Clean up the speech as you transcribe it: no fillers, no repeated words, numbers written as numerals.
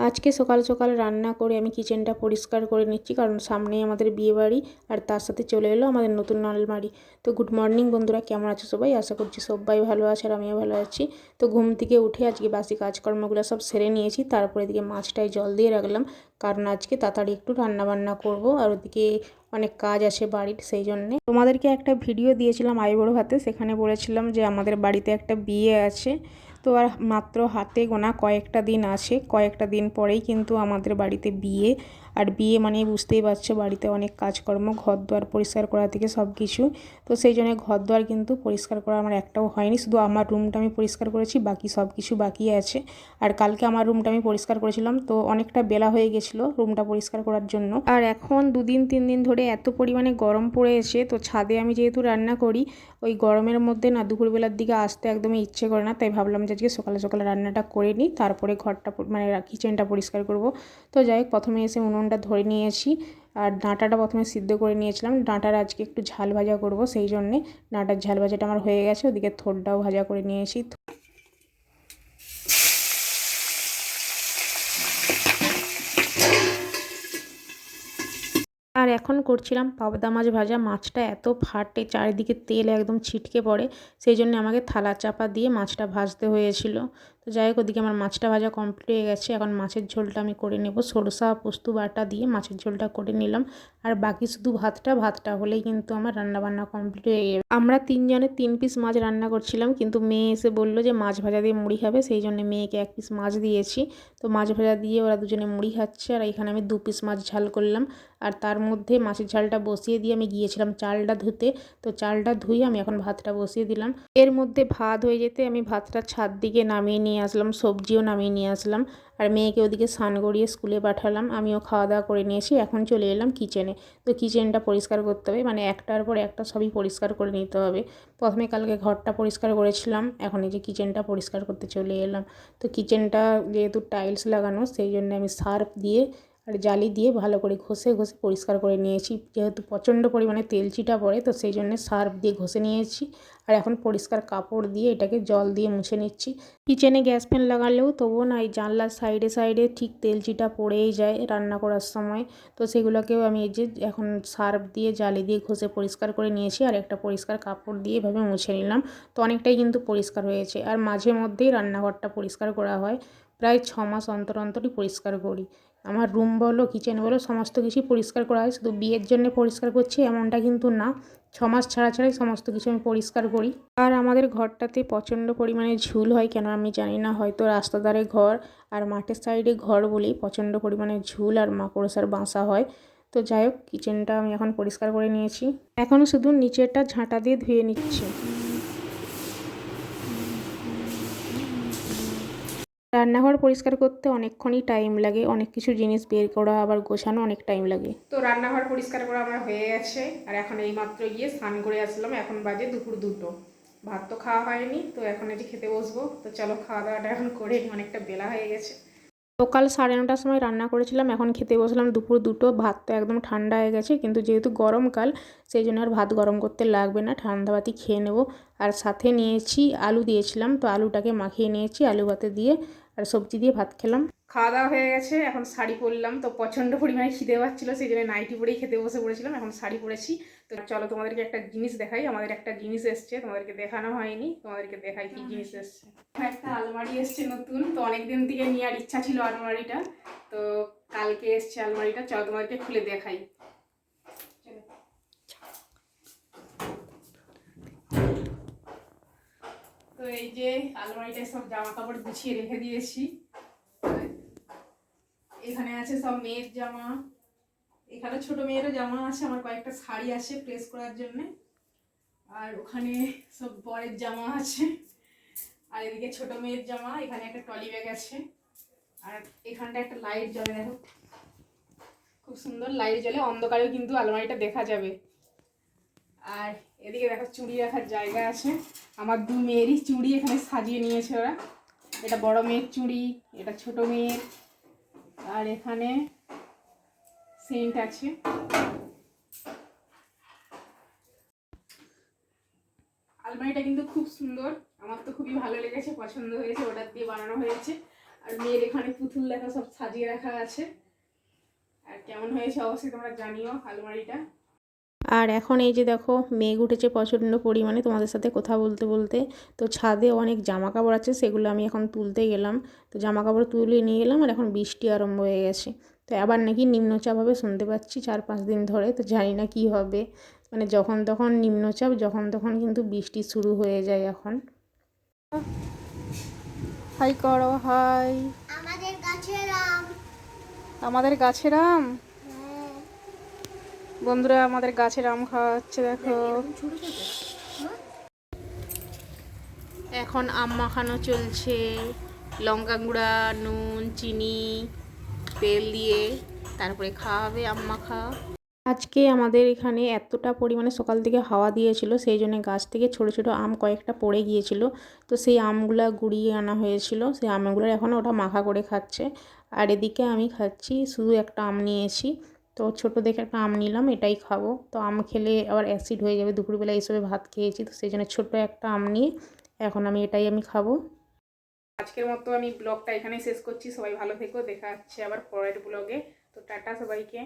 আজকে সকাল সকাল রান্না করে আমি কিচেনটা পরিষ্কার করে নিচ্ছি, কারণ সামনেই আমাদের বিয়েবাড়ি আর তার সাথে চলে এলো আমাদের নতুন আলমারি। তো গুড মর্নিং বন্ধুরা, কেমন আছো সবাই? আশা করছি সবাই ভালো আছে আর আমিও ভালো আছি। তো ঘুম থেকে উঠে আজকে বাসি কাজকর্মগুলো সব সেরে নিয়েছি, তারপরে এদিকে মাছটায় জল দিয়ে রাখলাম, কারণ আজকে তাড়াতাড়ি একটু রান্না বান্না করব আর ওদিকে অনেক কাজ আছে বাড়ির, সেই জন্যে। তোমাদেরকে একটা ভিডিও দিয়েছিলাম আইবুড়ো ভাতে, সেখানে বলেছিলাম যে আমাদের বাড়িতে একটা বিয়ে আছে। তো আর মাত্র হাতে গোনা কয়েকটা দিন আছে, কয়েকটা দিন পরেই কিন্তু আমাদের বাড়িতে বিয়ে। আর বিয়ে মানেই বুঝতেই পারছো বাড়িতে অনেক কাজকর্ম, ঘর দুয়ার পরিষ্কার করা থেকে সব কিছু। তো সেই জন্য ঘর দুয়ার কিন্তু পরিষ্কার করা আমার একটাও হয়নি, শুধু আমার রুমটা আমি পরিষ্কার করেছি, বাকি সব কিছু বাকি আছে। আর কালকে আমার রুমটা আমি পরিষ্কার করেছিলাম, তো অনেকটা বেলা হয়ে গেছিলো রুমটা পরিষ্কার করার জন্য। আর এখন 2-3 দিন ধরে এত পরিমাণে গরম পড়েছে, তো ছাদে আমি যেহেতু রান্না করি, ওই গরমের মধ্যে না দুপুরবেলার দিকে আসতে একদমই ইচ্ছে করে না, তাই ভাবলাম যে আজকে সকালে সকালে রান্নাটা করে নিই, তারপরে ঘরটা মানে কিচেনটা পরিষ্কার করব। তো যাই হোক, প্রথমে এসে উনুনটা ধরে নিয়েছি আর ডাঁটাটা প্রথমে সিদ্ধ করে নিয়েছিলাম। ডাঁটার আজকে একটু ঝাল ভাজা করব, সেই জন্যে ডাঁটার ঝাল ভাজাটা আমার হয়ে গেছে। ওদিকে থোড়টাও ভাজা করে নিয়েছি। আর এখন করছিলাম পাবদা মাছ ভাজা। মাছটা এত ফাটে, চারিদিকে তেল একদম ছিটকে পড়ে, সেই জন্য আমাকে থালা চাপা দিয়ে মাছটা ভাজতে হয়েছিল। তো যাই হোক, ওদিকে আমার মাছটা ভাজা কমপ্লিট হয়ে গেছে। এখন মাছের ঝোলটা আমি করে নেব, সরষা পোস্ত বাটা দিয়ে মাছের ঝোলটা করে নিলাম। আর বাকি শুধু ভাতটা হলেই কিন্তু আমার রান্নাবান্না কমপ্লিট হয়ে যাবে। আমরা 3 জনে 3 পিস মাছ রান্না করছিলাম, কিন্তু মেয়ে এসে বললো যে মাছ ভাজা দিয়ে মুড়ি খাবে, সেই জন্য মেয়েকে 1 পিস মাছ দিয়েছি। তো মাছ ভাজা দিয়ে ওরা দুজনে মুড়ি খাচ্ছে, আর এখানে আমি 2 পিস মাছ ঝাল করলাম। আর তার মধ্যে মাছের ঝালটা বসিয়ে দিয়ে আমি গিয়েছিলাম চালটা ধুতে। তো চালটা ধুয়ে আমি এখন ভাতটা বসিয়ে দিলাম। এর মধ্যে ভাত হয়ে যেতে আমি ভাতটা ছাদ দিকে নামিয়ে নিয়ে আসলাম, সবজিও নামিয়ে নিয়ে আসলাম। আর মেয়েকে ওদিকে স্নান করিয়ে স্কুলে পাঠালাম, আমিও খাওয়া দাওয়া করে নিয়েছি। এখন চলে এলাম কিচেনে। তো কিচেনটা পরিষ্কার করতে হবে, মানে একটার পর একটা সবই পরিষ্কার করে নিতে হবে। প্রথমে কালকে ঘরটা পরিষ্কার করেছিলাম, এখন এই যে কিচেনটা পরিষ্কার করতে চলে এলাম। তো কিচেনটা যেহেতু টাইলস লাগানো, সেই জন্য আমি সার্ফ দিয়ে আর জালি দিয়ে ভালো করে ঘষে ঘষে পরিষ্কার করে নিয়েছি। যেহেতু প্রচণ্ড পরিমাণে তেল চিটা পড়ে, তো সেই জন্য সার্ফ দিয়ে ঘষে নিয়েছি। আর এখন পরিষ্কার কাপড় দিয়ে এটাকে জল দিয়ে মুছে নিচ্ছি। কিচেনে গ্যাস ফ্যান লাগালেও তবুও না, এই জানলার সাইডে সাইডে ঠিক তেল চিটা পড়েই যায় রান্না করার সময়। তো সেগুলোকেও আমি এই যে এখন সার্ফ দিয়ে জালি দিয়ে ঘষে পরিষ্কার করে নিয়েছি, আর একটা পরিষ্কার কাপড় দিয়ে এভাবে মুছে নিলাম। তো অনেকটাই কিন্তু পরিষ্কার হয়েছে। আর মাঝে মধ্যেই রান্নাঘরটা পরিষ্কার করা হয়, প্রায় 6 মাস অন্তর অন্তরই পরিষ্কার করি। আমার রুম বলো কিচেন বলো সমস্ত কিছুই পরিষ্কার করা হয়, শুধু বিয়ের জন্য পরিষ্কার করছি এমনটা কিন্তু না, 6 মাস ছাড়া ছাড়াই সমস্ত কিছু আমি পরিষ্কার করি। আর আমাদের ঘরটাতে প্রচণ্ড পরিমাণে ঝুল হয়, কেন আমি জানি না, হয়তো রাস্তা ধারে ঘর আর মাঠের সাইডে ঘর বলেই প্রচণ্ড পরিমাণে ঝুল আর মাকড়সার বাসা হয়। তো যাই হোক, কিচেনটা আমি এখন পরিষ্কার করে নিয়েছি, এখন শুধু নিচেরটা ঝাঁটা দিয়ে ধুয়ে নিচ্ছি। রান্নাঘর পরিষ্কার করতে অনেকক্ষণই টাইম লাগে, অনেক কিছু জিনিস বের করা আবার গোছানো অনেক টাইম লাগে। তো রান্নাঘর পরিষ্কার করা আমার হয়ে গেছে, আর এখন এইমাত্র গিয়ে স্নান করে আসলাম। এখন বাজে দুপুর 2টো, ভাত তো খাওয়া হয়নি, তো এখন এটি খেতে বসবো। তো চলো খাওয়া দাওয়াটা এখন করে, অনেকটা বেলা হয়ে গেছে। সকাল 9:30টার সময় রান্না করেছিলাম, এখন খেতে বসলাম দুপুর 2টো। ভাত তো একদম ঠান্ডা হয়ে গেছে, কিন্তু যেহেতু গরমকাল সেই জন্য আর ভাত গরম করতে লাগবে না, ঠান্ডা ভাতই খেয়ে নেব। আর সাথে নিয়েছি আলু দিয়েছিলাম, তো আলুটাকে মাখিয়ে নিয়েছি আলু ভাতে দিয়ে, আর সবজি দিয়ে ভাত খেলাম। খাওয়া দাওয়া হয়ে গেছে, এখন শাড়ি পরলাম। তো প্রচণ্ড পরিমাণে খিদে পাচ্ছিলো, সেই জন্য নাইটি পরেই খেতে বসে পড়েছিলাম, এখন শাড়ি পরেছি। তো চলো তোমাদেরকে একটা জিনিস দেখাই, আমাদের একটা জিনিস এসছে, তোমাদেরকে দেখানো হয়নি, তোমাদেরকে দেখাই কি জিনিস এসছে। একটা আলমারি এসছে নতুন, তো অনেকদিন থেকে নেওয়ার ইচ্ছা ছিল আলমারিটা, তো কালকে এসছে আলমারিটা। চলো তোমাদেরকে খুলে দেখাই। তো এই যে আলমারিটায় সব জামা কাপড় গুছিয়ে রেখে দিয়েছি। এখানে আছে সব মেয়ের জামা, এখানে ছোট মেয়েরও জামা আছে, আমার কয়েকটা শাড়ি আছে প্রেস করার জন্য, আর ওখানে সব বরের জামা আছে, আর এদিকে ছোট মেয়ের জামা, এখানে একটা টলি ব্যাগ আছে, আর এখানটা একটা লাইট জ্বলে, দেখো খুব সুন্দর লাইট জ্বলে, অন্ধকারেও কিন্তু আলমারিটা দেখা যাবে। আর এদিকে দেখো চুড়ি রাখার জায়গা আছে, আমার 2 মেয়েরই চুড়ি এখানে সাজিয়ে নিয়েছে ওরা। এটা বড় মেয়ের চুড়ি, এটা ছোট মেয়ের, আর এখানে সেন্ট আছে। আলমারিটা কিন্তু খুব সুন্দর, আমার তো খুবই ভালো লেগেছে, পছন্দ হয়েছে, ওটা দিয়ে বানানো হয়েছে। আর মেয়ের এখানে পুতুল দেখা সব সাজিয়ে রাখা আছে। আর কেমন হয়েছে অবশ্যই তোমরা জানিও আলমারিটা। আর এখন এই যে দেখো মেঘ উঠেছে প্রচণ্ড পরিমাণে তোমাদের সাথে কথা বলতে বলতে। তো ছাদে অনেক জামা কাপড় আছে, সেগুলো আমি এখন তুলতে গেলাম। তো জামা কাপড় তুলে নিয়ে গেলাম, আর এখন বৃষ্টি আরম্ভ হয়ে গেছে। তো আবার নাকি নিম্নচাপ হবে শুনতে পাচ্ছি 4-5 দিন ধরে। তো জানি না কি হবে, মানে যখন তখন নিম্নচাপ, যখন তখন কিন্তু বৃষ্টি শুরু হয়ে যায় এখন। হাই করো, হাই। আমাদের গাছের আম। আমাদের গাছের আম। বন্ধুরা আমাদের গাছের আম খাওয়া হচ্ছে দেখো। এখন আম মাখানো চলছে, লঙ্কা গুঁড়া, নুন, চিনি, তেল দিয়ে তারপরে খাওয়া হবে আম মাখা। আজকে আমাদের এখানে এতটা পরিমাণে সকাল থেকে হাওয়া দিয়েছিল, সেই জন্য গাছ থেকে ছোট ছোট আম কয়েকটা পড়ে গিয়েছিল। তো সেই আমগুলা গুঁড়িয়ে আনা হয়েছিল, সেই আমগুলোর এখন ওটা মাখা করে খাচ্ছে। আর এদিকে আমি খাচ্ছি, শুধু একটা আম নিয়েছি। তো ছোট দেখে একটা আম নিলাম, এটাই খাবো। তো আম খেলে আবার অ্যাসিড হয়ে যাবে, দুপুরবেলা এইসবে ভাত খেয়েছি, তো সেই জন্য ছোট একটা আম নিয়ে এখন এটাই আমি খাবো। আজকের মতো আমি ব্লগটা এখানেই শেষ করছি। সবাই ভালো থেকো, দেখা হচ্ছে আবার পরের ব্লগে। তো টাটা সবাইকে।